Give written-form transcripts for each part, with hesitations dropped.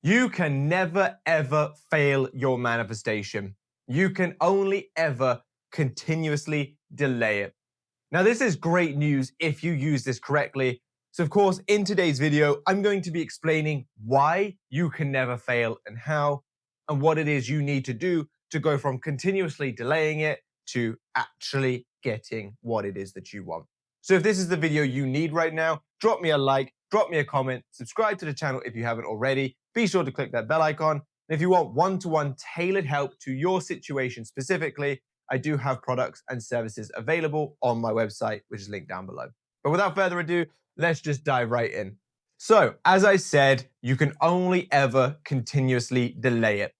You can never ever fail your manifestation. You can only ever continuously delay it. Now, this is great news if you use this correctly. So, of course, in today's video, I'm going to be explaining why you can never fail and how, and what it is you need to do to go from continuously delaying it to actually getting what it is that you want. So if this is the video you need right now, drop me a like, drop me a comment, subscribe to the channel if you haven't already. Be sure to click that bell icon. And if you want one-to-one tailored help to your situation specifically, I do have products and services available on my website, which is linked down below. But without further ado, let's just dive right in. So, as I said, you can only ever continuously delay it.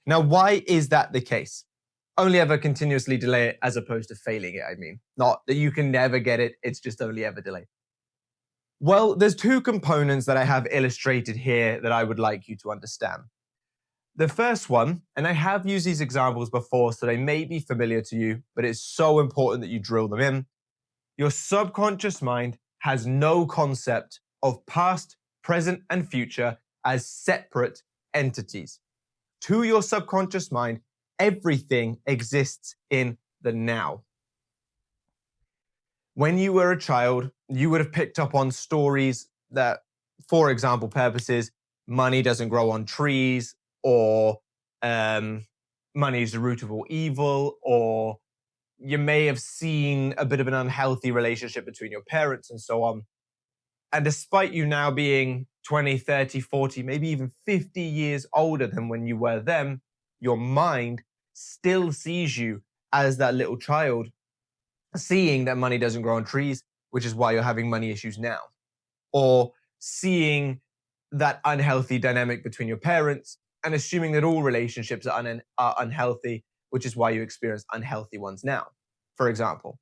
Now, why is that the case? Only ever continuously delay it as opposed to failing it, I mean. Not that you can never get it, it's just only ever delay. Well, there's two components that I have illustrated here that I would like you to understand. The first one, and I have used these examples before, so they may be familiar to you, but it's so important that you drill them in. Your subconscious mind has no concept of past, present, and future as separate entities. To your subconscious mind, everything exists in the now. When you were a child, you would have picked up on stories that, for example purposes, money doesn't grow on trees, or money is the root of all evil, or you may have seen a bit of an unhealthy relationship between your parents and so on. And despite you now being 20, 30, 40, maybe even 50 years older than when you were then, your mind still sees you as that little child, seeing that money doesn't grow on trees, which is why you're having money issues now. Or seeing that unhealthy dynamic between your parents and assuming that all relationships are unhealthy, which is why you experience unhealthy ones now, for example.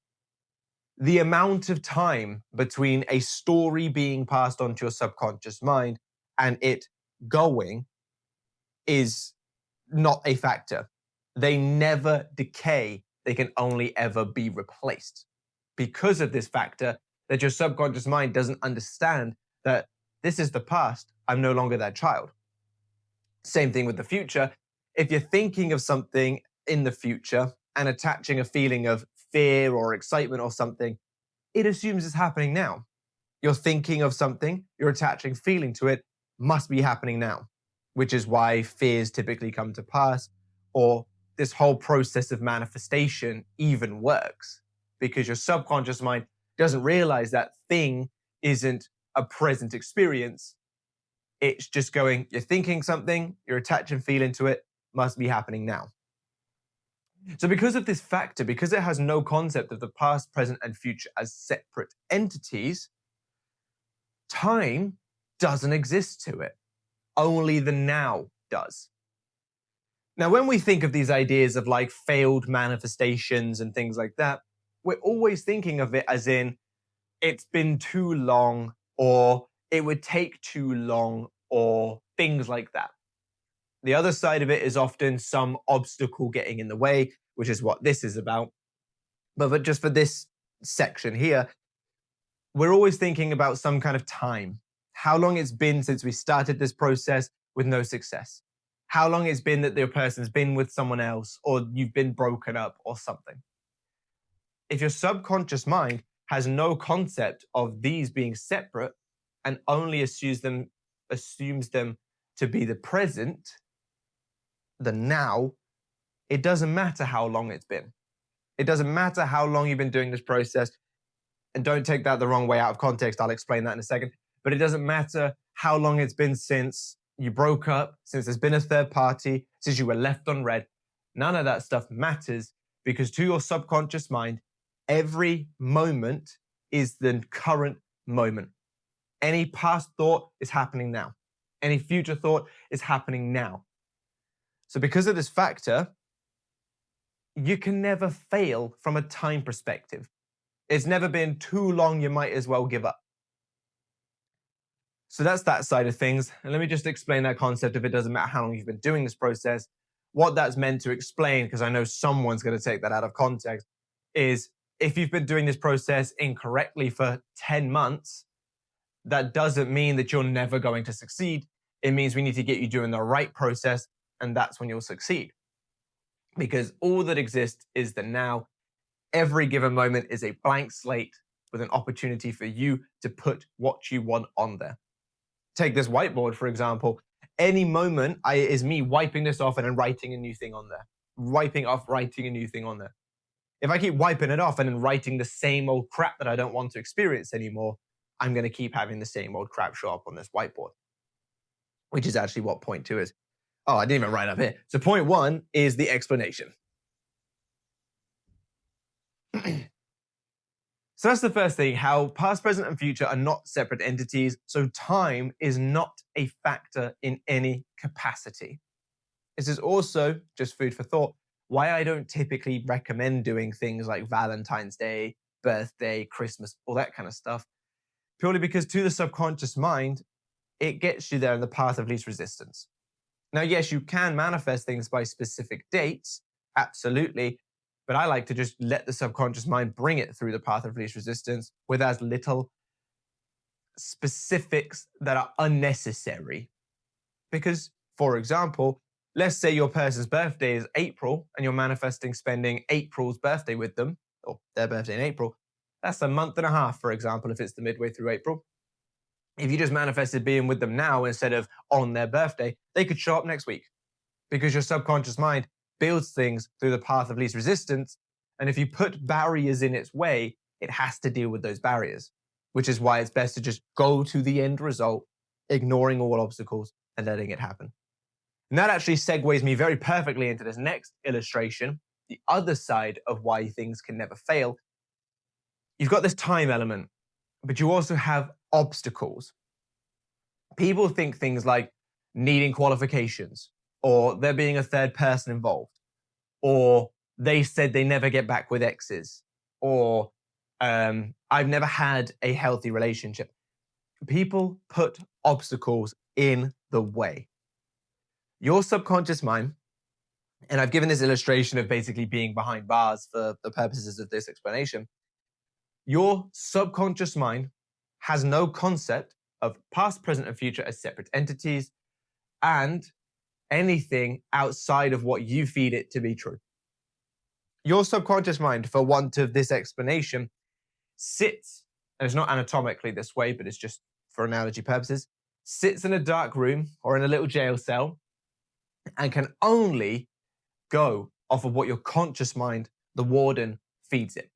The amount of time between a story being passed on to your subconscious mind and it going is not a factor. They never decay. They can only ever be replaced. Because of this factor, that your subconscious mind doesn't understand that this is the past, I'm no longer that child. Same thing with the future. If you're thinking of something in the future and attaching a feeling of fear or excitement or something, it assumes it's happening now. You're thinking of something, you're attaching feeling to it, must be happening now, which is why fears typically come to pass, or this whole process of manifestation even works, because your subconscious mind doesn't realize that thing isn't a present experience. It's just going, you're thinking something, you're attaching feeling to it, must be happening now. So because of this factor, because it has no concept of the past, present, and future as separate entities, time doesn't exist to it. Only the now does. Now, when we think of these ideas of like failed manifestations and things like that, we're always thinking of it as in, it's been too long, or it would take too long, or things like that. The other side of it is often some obstacle getting in the way, which is what this is about. But just for this section here, we're always thinking about some kind of time. How long it's been since we started this process with no success. How long it's been that the person's been with someone else, or you've been broken up or something. If your subconscious mind has no concept of these being separate and only assumes them to be the present, the now, it doesn't matter how long it's been. It doesn't matter how long you've been doing this process. And don't take that the wrong way out of context. I'll explain that in a second. But it doesn't matter how long it's been since you broke up, since there's been a third party, since you were left on red. None of that stuff matters, because to your subconscious mind, every moment is the current moment. Any past thought is happening now. Any future thought is happening now. So because of this factor, you can never fail from a time perspective. It's never been too long, you might as well give up. So that's that side of things. And let me just explain that concept of it doesn't matter how long you've been doing this process. What that's meant to explain, because I know someone's going to take that out of context, is if you've been doing this process incorrectly for 10 months, that doesn't mean that you're never going to succeed. It means we need to get you doing the right process, and that's when you'll succeed. Because all that exists is the now. Every given moment is a blank slate with an opportunity for you to put what you want on there. Take this whiteboard, for example. Any moment is me wiping this off and then writing a new thing on there. Wiping off, writing a new thing on there. If I keep wiping it off and then writing the same old crap that I don't want to experience anymore, I'm going to keep having the same old crap show up on this whiteboard, which is actually what point 2 is. Oh, I didn't even write up here. So point 1 is the explanation. So that's the first thing, how past, present, and future are not separate entities. So time is not a factor in any capacity. This is also, just food for thought, why I don't typically recommend doing things like Valentine's Day, birthday, Christmas, all that kind of stuff. Purely because to the subconscious mind, it gets you there in the path of least resistance. Now, yes, you can manifest things by specific dates, absolutely. But I like to just let the subconscious mind bring it through the path of least resistance with as little specifics that are unnecessary. Because, for example, let's say your person's birthday is April and you're manifesting spending April's birthday with them, or their birthday in April. That's a month and a half, for example, if it's the midway through April. If you just manifested being with them now instead of on their birthday, they could show up next week because your subconscious mind builds things through the path of least resistance. And if you put barriers in its way, it has to deal with those barriers, which is why it's best to just go to the end result, ignoring all obstacles and letting it happen. And that actually segues me very perfectly into this next illustration, the other side of why things can never fail. You've got this time element, but you also have obstacles. People think things like needing qualifications, or there being a third person involved, or they said they never get back with exes, or I've never had a healthy relationship. People put obstacles in the way. Your subconscious mind, and I've given this illustration of basically being behind bars for the purposes of this explanation, your subconscious mind has no concept of past, present, and future as separate entities, and anything outside of what you feed it to be true. Your subconscious mind, for want of this explanation, sits, and it's not anatomically this way, but it's just for analogy purposes, sits in a dark room or in a little jail cell and can only go off of what your conscious mind, the warden, feeds it.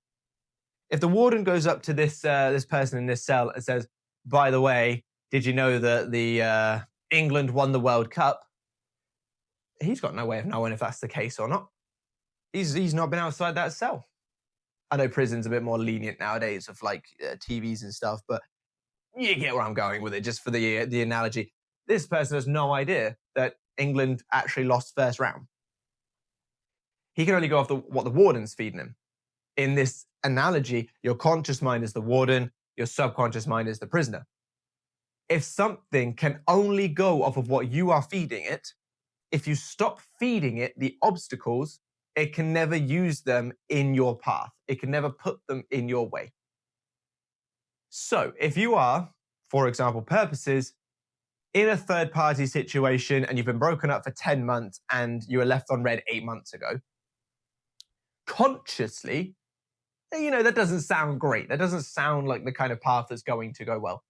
If the warden goes up to this person in this cell and says, by the way, did you know that the England won the World Cup? He's got no way of knowing if that's the case or not. He's not been outside that cell. I know prison's a bit more lenient nowadays of like TVs and stuff, but you get where I'm going with it, just for the analogy. This person has no idea that England actually lost first round. He can only go off what the warden's feeding him. In this analogy, your conscious mind is the warden, your subconscious mind is the prisoner. If something can only go off of what you are feeding it, if you stop feeding it the obstacles, it can never use them in your path. It can never put them in your way. So if you are, for example, purposes, in a third-party situation and you've been broken up for 10 months and you were left on red 8 months ago, consciously, that doesn't sound great. That doesn't sound like the kind of path that's going to go well.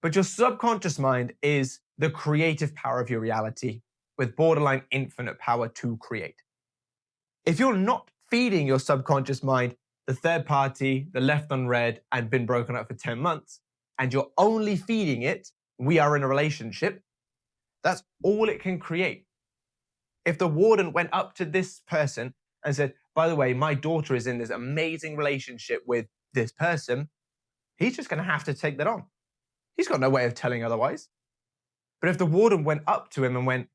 But your subconscious mind is the creative power of your reality with borderline infinite power to create. If you're not feeding your subconscious mind the third party, the left on red, and been broken up for 10 months, and you're only feeding it, we are in a relationship, that's all it can create. If the warden went up to this person and said, by the way, my daughter is in this amazing relationship with this person, he's just going to have to take that on. He's got no way of telling otherwise. But if the warden went up to him and went,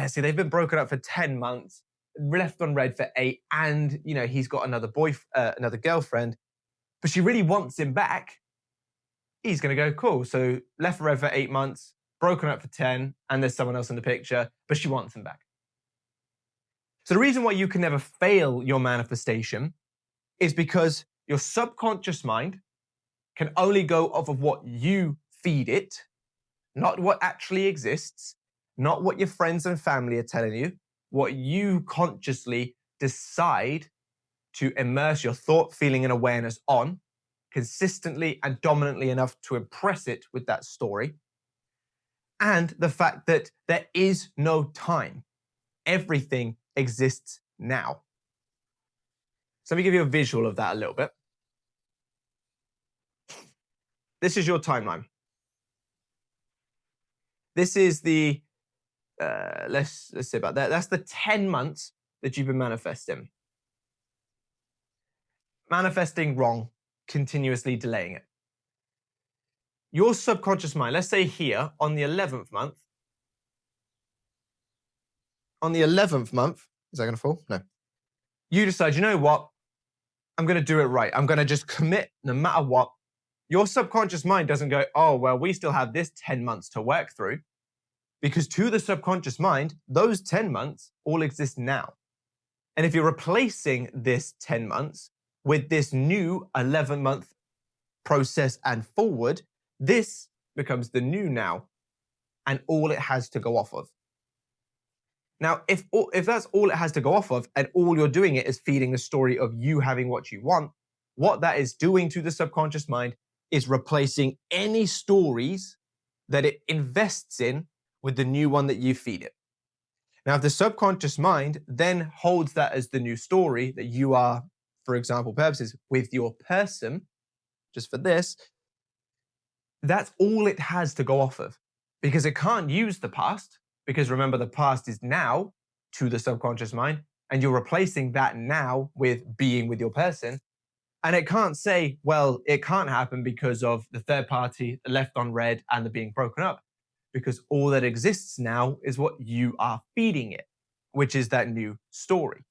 see, they've been broken up for 10 months, left on red for 8, and he's got another girlfriend, but she really wants him back, he's going to go, cool. So left red for 8 months, broken up for 10, and there's someone else in the picture, but she wants him back. So the reason why you can never fail your manifestation is because your subconscious mind can only go off of what you feed it, not what actually exists, not what your friends and family are telling you, what you consciously decide to immerse your thought, feeling, and awareness on consistently and dominantly enough to impress it with that story. And the fact that there is no time. Everything exists now. So let me give you a visual of that a little bit. This is your timeline. This is the, let's say about that. That's the 10 months that you've been manifesting. Manifesting wrong, continuously delaying it. Your subconscious mind, let's say here on the 11th month, is that going to fall? No. You decide, you know what? I'm going to do it right. I'm going to just commit no matter what. Your subconscious mind doesn't go, oh, well, we still have this 10 months to work through. Because to the subconscious mind, those 10 months all exist now. And if you're replacing this 10 months with this new 11-month process and forward, this becomes the new now and all it has to go off of. Now, if that's all it has to go off of and all you're doing it is feeding the story of you having what you want, what that is doing to the subconscious mind is replacing any stories that it invests in with the new one that you feed it. Now, if the subconscious mind then holds that as the new story that you are, for example purposes, with your person, just for this, that's all it has to go off of because it can't use the past. Because remember, the past is now to the subconscious mind, and you're replacing that now with being with your person. And it can't say, well, it can't happen because of the third party, the left on red, and the being broken up. Because all that exists now is what you are feeding it, which is that new story.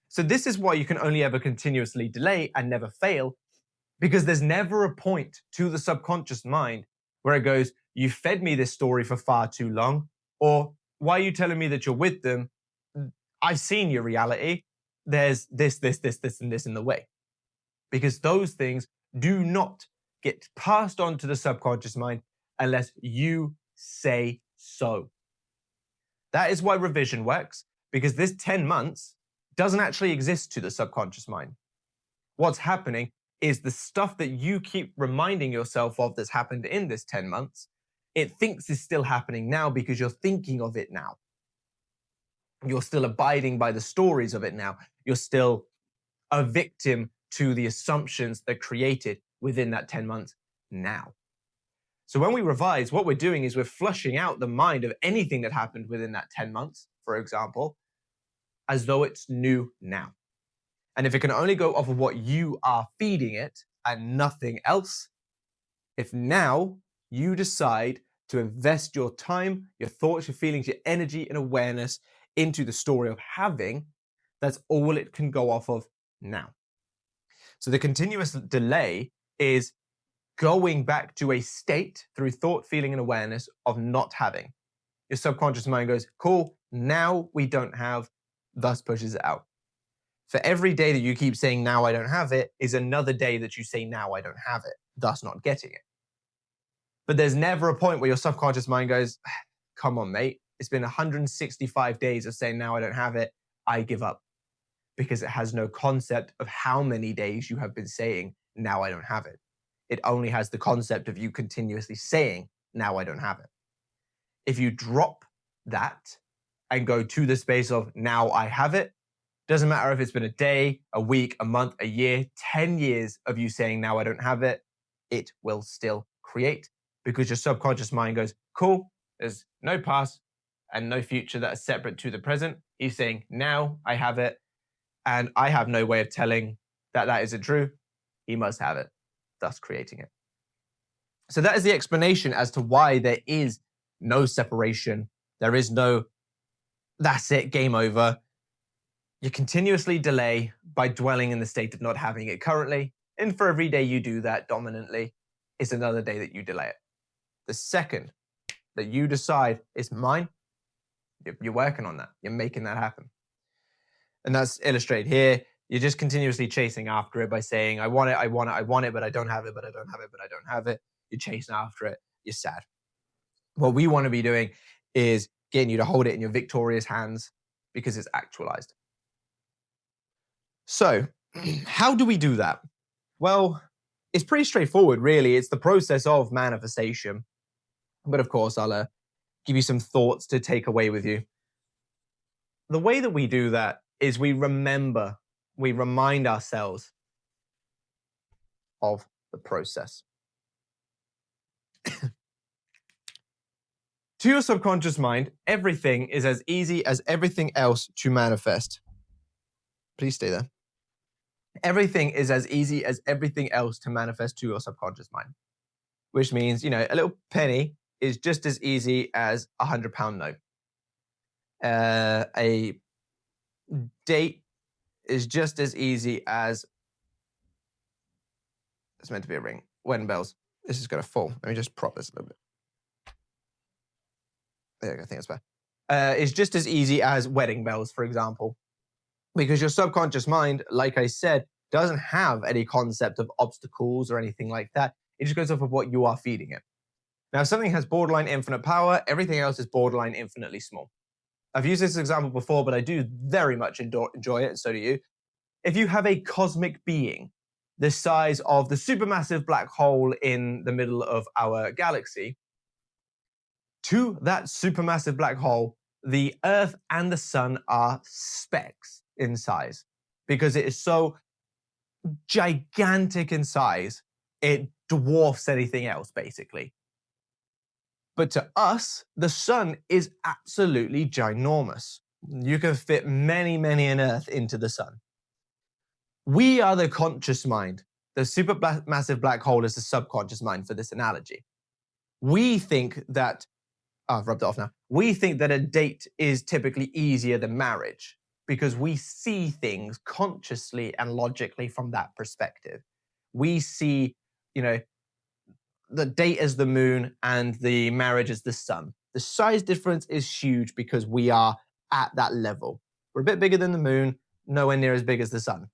So this is why you can only ever continuously delay and never fail, because there's never a point to the subconscious mind where it goes, you fed me this story for far too long, or why are you telling me that you're with them? I've seen your reality. There's this, and this in the way. Because those things do not get passed on to the subconscious mind unless you say so. That is why revision works, because this 10 months doesn't actually exist to the subconscious mind. What's happening is the stuff that you keep reminding yourself of that's happened in this 10 months, it thinks is still happening now because you're thinking of it now. You're still abiding by the stories of it now. You're still a victim to the assumptions that created within that 10 months now. So when we revise, what we're doing is we're flushing out the mind of anything that happened within that 10 months, for example, as though it's new now. And if it can only go off of what you are feeding it and nothing else, if now you decide to invest your time, your thoughts, your feelings, your energy and awareness into the story of having, that's all it can go off of now. So the continuous delay is going back to a state through thought, feeling, and awareness of not having. Your subconscious mind goes, cool, now we don't have, thus pushes it out. For every day that you keep saying, now I don't have it, is another day that you say, now I don't have it, thus not getting it. But there's never a point where your subconscious mind goes, come on, mate. It's been 165 days of saying, now I don't have it. I give up. Because it has no concept of how many days you have been saying, now I don't have it. It only has the concept of you continuously saying, now I don't have it. If you drop that and go to the space of, now I have it, doesn't matter if it's been a day, a week, a month, a year, 10 years of you saying, now I don't have it, it will still create because your subconscious mind goes, cool, there's no past and no future that are separate to the present. He's saying, now I have it, and I have no way of telling that that isn't true. He must have it, thus creating it. So that is the explanation as to why there is no separation. There is no, that's it, game over. You continuously delay by dwelling in the state of not having it currently. And for every day you do that dominantly, it's another day that you delay it. The second that you decide it's mine, you're working on that. You're making that happen. And that's illustrated here. You're just continuously chasing after it by saying, I want it, I want it, I want it, but I don't have it, but I don't have it, but I don't have it. You're chasing after it. You're sad. What we want to be doing is getting you to hold it in your victorious hands because it's actualized. So, how do we do that? Well, it's pretty straightforward, really. It's the process of manifestation. But of course, I'll give you some thoughts to take away with you. The way that we do that is we remind ourselves of the process. To your subconscious mind, everything is as easy as everything else to manifest. Please stay there. Everything is as easy as everything else to manifest to your subconscious mind, which means, a little penny is just as easy as a £100 note. A date is just as easy as, it's meant to be a ring, wedding bells. This is going to fall. Let me just prop this a little bit. There you go, I think that's better. It's just as easy as wedding bells, for example, because your subconscious mind, like I said, doesn't have any concept of obstacles or anything like that. It just goes off of what you are feeding it. Now, if something has borderline infinite power, everything else is borderline infinitely small. I've used this example before, but I do very much enjoy it, and so do you. If you have a cosmic being the size of the supermassive black hole in the middle of our galaxy, to that supermassive black hole, the Earth and the Sun are specks in size because it is so gigantic in size, it dwarfs anything else, basically. But to us, the Sun is absolutely ginormous. You can fit many, many an Earth into the Sun. We are the conscious mind. The supermassive black hole is the subconscious mind for this analogy. We think that, I've rubbed it off now. We think that a date is typically easier than marriage because we see things consciously and logically from that perspective. We see, the date as the moon and the marriage as the sun. The size difference is huge because we are at that level. We're a bit bigger than the moon, nowhere near as big as the sun.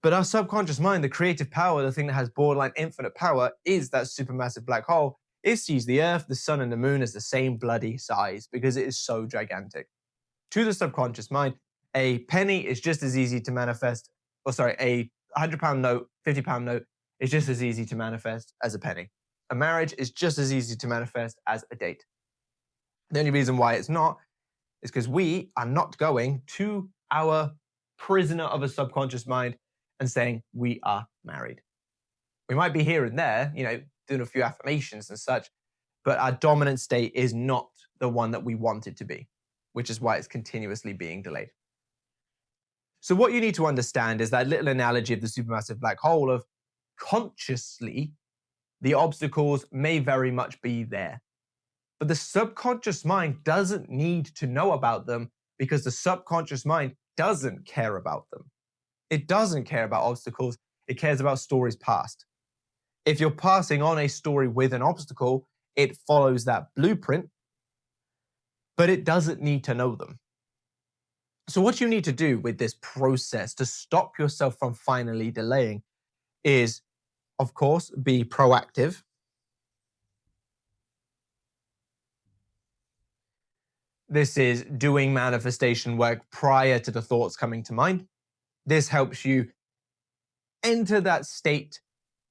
But our subconscious mind, the creative power, the thing that has borderline infinite power, is that supermassive black hole. It sees the Earth, the sun, and the moon as the same bloody size because it is so gigantic. To the subconscious mind, a penny is just as easy to manifest, a £100 note, £50 note is just as easy to manifest as a penny. A marriage is just as easy to manifest as a date. The only reason why it's not is because we are not going to our prisoner of a subconscious mind and saying we are married. We might be here and there, doing a few affirmations and such, but our dominant state is not the one that we want it to be, which is why it's continuously being delayed. So what you need to understand is that little analogy of the supermassive black hole of consciously, the obstacles may very much be there. But the subconscious mind doesn't need to know about them because the subconscious mind doesn't care about them. It doesn't care about obstacles. It cares about stories past. If you're passing on a story with an obstacle, it follows that blueprint, but it doesn't need to know them. So what you need to do with this process to stop yourself from finally delaying is, of course, be proactive. This is doing manifestation work prior to the thoughts coming to mind. This helps you enter that state,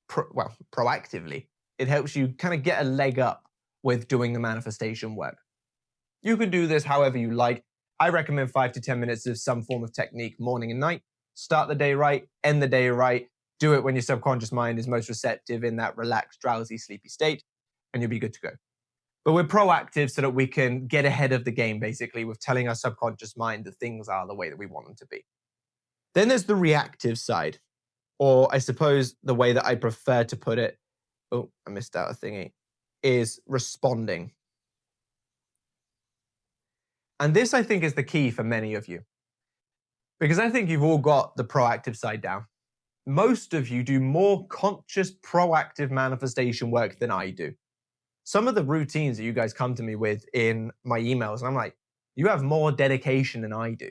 proactively. It helps you kind of get a leg up with doing the manifestation work. You can do this however you like. I recommend 5 to 10 minutes of some form of technique morning and night. Start the day right, end the day right. Do it when your subconscious mind is most receptive in that relaxed, drowsy, sleepy state, and you'll be good to go. But we're proactive so that we can get ahead of the game, basically, with telling our subconscious mind that things are the way that we want them to be. Then there's the reactive side, or I suppose the way that I prefer to put it, oh, I missed out a thingy, is responding. And this, I think, is the key for many of you, because I think you've all got the proactive side down. Most of you do more conscious, proactive manifestation work than I do. Some of the routines that you guys come to me with in my emails, and I'm like, you have more dedication than I do.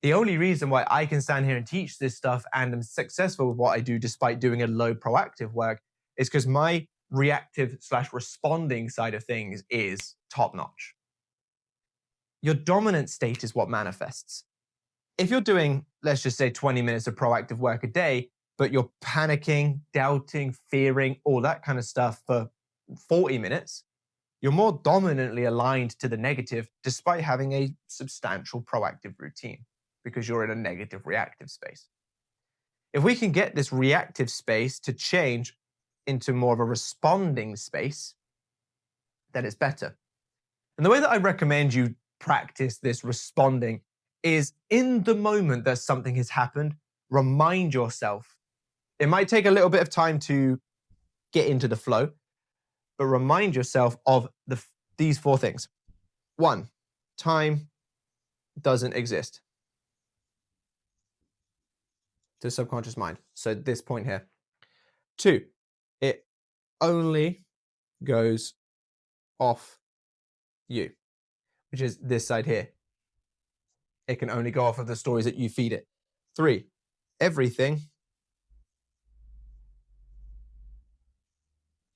The only reason why I can stand here and teach this stuff and am successful with what I do despite doing a low proactive work is because my reactive / responding side of things is top notch. Your dominant state is what manifests. If you're doing, let's just say 20 minutes of proactive work a day, but you're panicking, doubting, fearing, all that kind of stuff for 40 minutes, you're more dominantly aligned to the negative despite having a substantial proactive routine because you're in a negative reactive space. If we can get this reactive space to change into more of a responding space, then it's better. And the way that I recommend you practice this responding is in the moment that something has happened, remind yourself. It might take a little bit of time to get into the flow, but remind yourself of these 4 things. 1, time doesn't exist. To the subconscious mind. So this point here. 2, it only goes off you, which is this side here. It can only go off of the stories that you feed it. 3, everything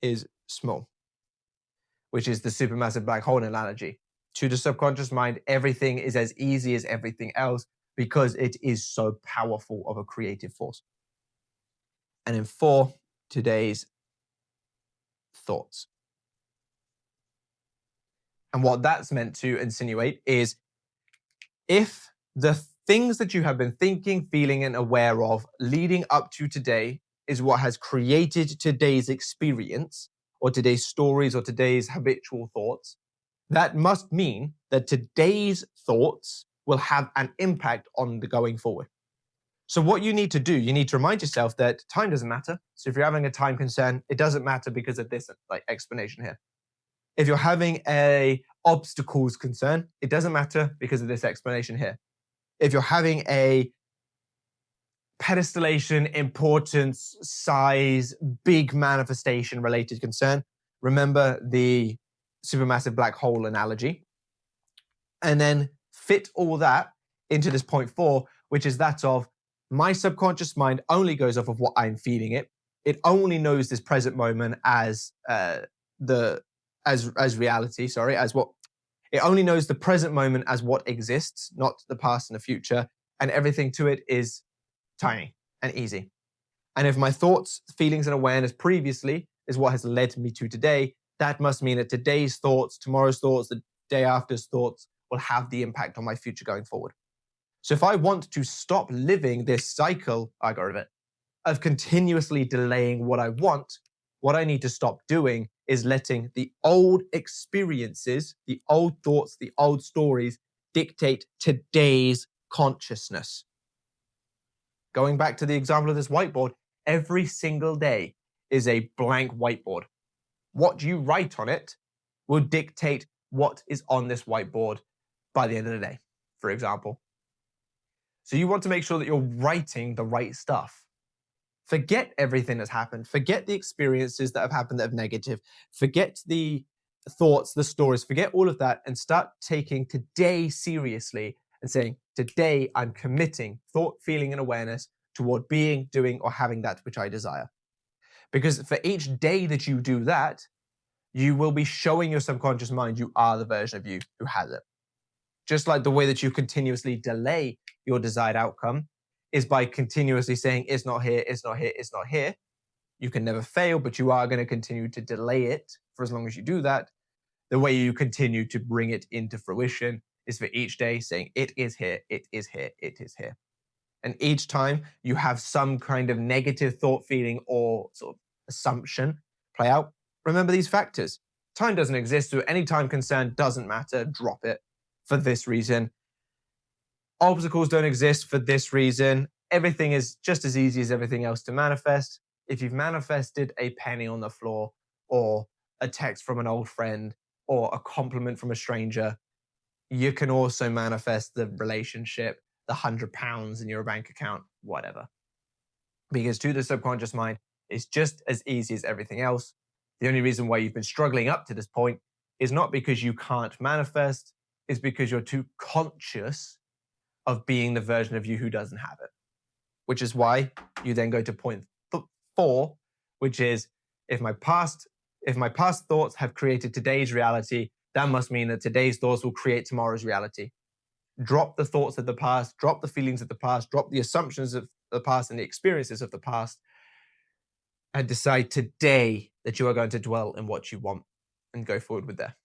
is small, which is the supermassive black hole analogy. To the subconscious mind, everything is as easy as everything else because it is so powerful of a creative force. And in 4, today's thoughts. And what that's meant to insinuate is if the things that you have been thinking, feeling, and aware of leading up to today is what has created today's experience, or today's stories, or today's habitual thoughts, that must mean that today's thoughts will have an impact on the going forward. So what you need to do, you need to remind yourself that time doesn't matter. So if you're having a time concern, it doesn't matter because of this explanation here. If you're having a obstacles concern, it doesn't matter because of this explanation here. If you're having a pedestallation, importance, size, big manifestation related concern, remember the supermassive black hole analogy. And then fit all that into this point 4, which is that of my subconscious mind only goes off of what I'm feeding it. It only knows this present moment as reality, as what it only knows the present moment as what exists, not the past and the future, and everything to it is tiny and easy. And if my thoughts, feelings, and awareness previously is what has led me to today, that must mean that today's thoughts, tomorrow's thoughts, the day after's thoughts will have the impact on my future going forward. So if I want to stop living this cycle, I got rid of it, of continuously delaying what I want, what I need to stop doing is letting the old experiences, the old thoughts, the old stories dictate today's consciousness. Going back to the example of this whiteboard, every single day is a blank whiteboard. What you write on it will dictate what is on this whiteboard by the end of the day, for example. So you want to make sure that you're writing the right stuff. Forget everything that's happened. Forget the experiences that have happened that are negative. Forget the thoughts, the stories. Forget all of that and start taking today seriously and saying, today I'm committing thought, feeling, and awareness toward being, doing, or having that which I desire. Because for each day that you do that, you will be showing your subconscious mind you are the version of you who has it. Just like the way that you continuously delay your desired outcome is by continuously saying, it's not here, it's not here, it's not here. You can never fail, but you are going to continue to delay it for as long as you do that. The way you continue to bring it into fruition is for each day saying, it is here, it is here, it is here. And each time you have some kind of negative thought, feeling, or sort of assumption play out, remember these factors. Time doesn't exist, so any time concern doesn't matter, drop it for this reason. Obstacles don't exist for this reason. Everything is just as easy as everything else to manifest. If you've manifested a penny on the floor, or a text from an old friend, or a compliment from a stranger, you can also manifest the relationship, the £100 in your bank account, whatever. Because to the subconscious mind, it's just as easy as everything else. The only reason why you've been struggling up to this point is not because you can't manifest, it's because you're too conscious of being the version of you who doesn't have it. Which is why you then go to point 4, which is if my past If my past thoughts have created today's reality, that must mean that today's thoughts will create tomorrow's reality. Drop the thoughts of the past, drop the feelings of the past, drop the assumptions of the past and the experiences of the past, and decide today that you are going to dwell in what you want and go forward with that.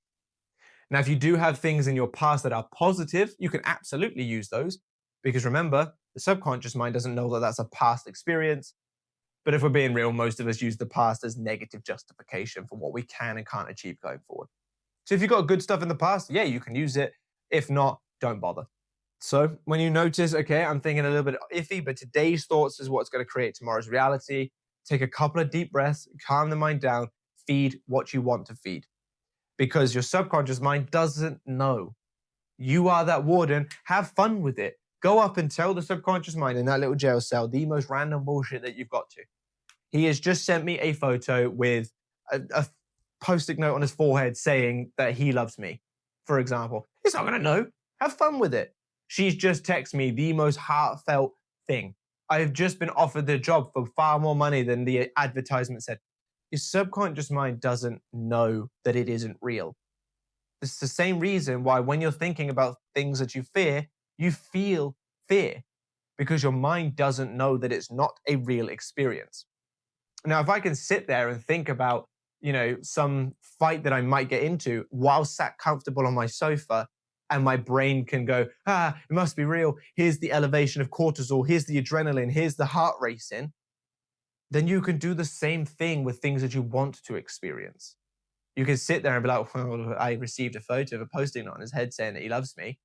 Now, if you do have things in your past that are positive, you can absolutely use those, because remember, the subconscious mind doesn't know that that's a past experience. But if we're being real, most of us use the past as negative justification for what we can and can't achieve going forward. So if you've got good stuff in the past, yeah, you can use it. If not, don't bother. So when you notice, okay, I'm thinking a little bit iffy, but today's thoughts is what's going to create tomorrow's reality, take a couple of deep breaths, calm the mind down, feed what you want to feed. Because your subconscious mind doesn't know. You are that warden. Have fun with it. Go up and tell the subconscious mind in that little jail cell the most random bullshit that you've got to. He has just sent me a photo with a post-it note on his forehead saying that he loves me, for example. He's not going to know. Have fun with it. She's just texted me the most heartfelt thing. I have just been offered the job for far more money than the advertisement said. Your subconscious mind doesn't know that it isn't real. It's the same reason why when you're thinking about things that you fear, you feel fear, because your mind doesn't know that it's not a real experience. Now, if I can sit there and think about, some fight that I might get into while sat comfortable on my sofa, and my brain can go, it must be real. Here's the elevation of cortisol. Here's the adrenaline. Here's the heart racing. Then you can do the same thing with things that you want to experience. You can sit there and be like, well, I received a photo of a posting on his head saying that he loves me.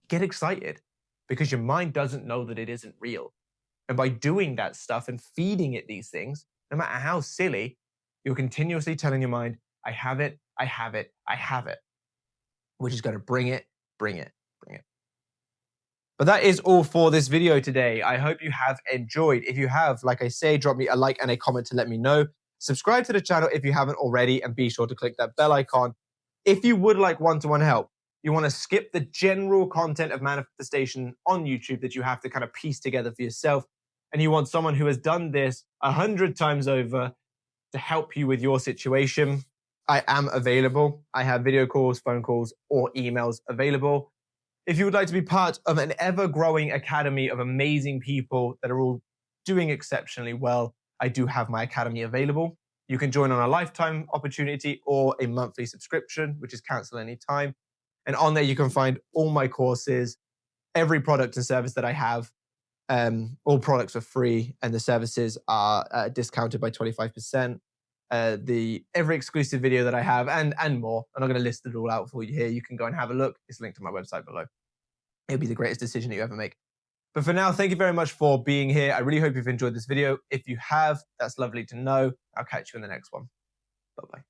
Get excited, because your mind doesn't know that it isn't real. And by doing that stuff and feeding it these things, no matter how silly, you're continuously telling your mind, I have it, I have it, I have it, which is going to bring it, bring it, bring it. But that is all for this video today. I hope you have enjoyed. If you have, like I say, drop me a like and a comment to let me know. Subscribe to the channel if you haven't already, and be sure to click that bell icon. If you would like one-to-one help, you want to skip the general content of manifestation on YouTube that you have to kind of piece together for yourself, and you want someone who has done this 100 times over to help you with your situation, I am available. I have video calls, phone calls, or emails available. If you would like to be part of an ever-growing academy of amazing people that are all doing exceptionally well, I do have my academy available. You can join on a lifetime opportunity or a monthly subscription, which is cancel anytime. And on there, you can find all my courses, every product and service that I have. All products are free, and the services are discounted by 25%. Every exclusive video that I have, and more. I'm not going to list it all out for you here. You can go and have a look. It's linked to my website below. It'll be the greatest decision that you ever make. But for now, thank you very much for being here. I really hope you've enjoyed this video. If you have, that's lovely to know. I'll catch you in the next one. Bye-bye.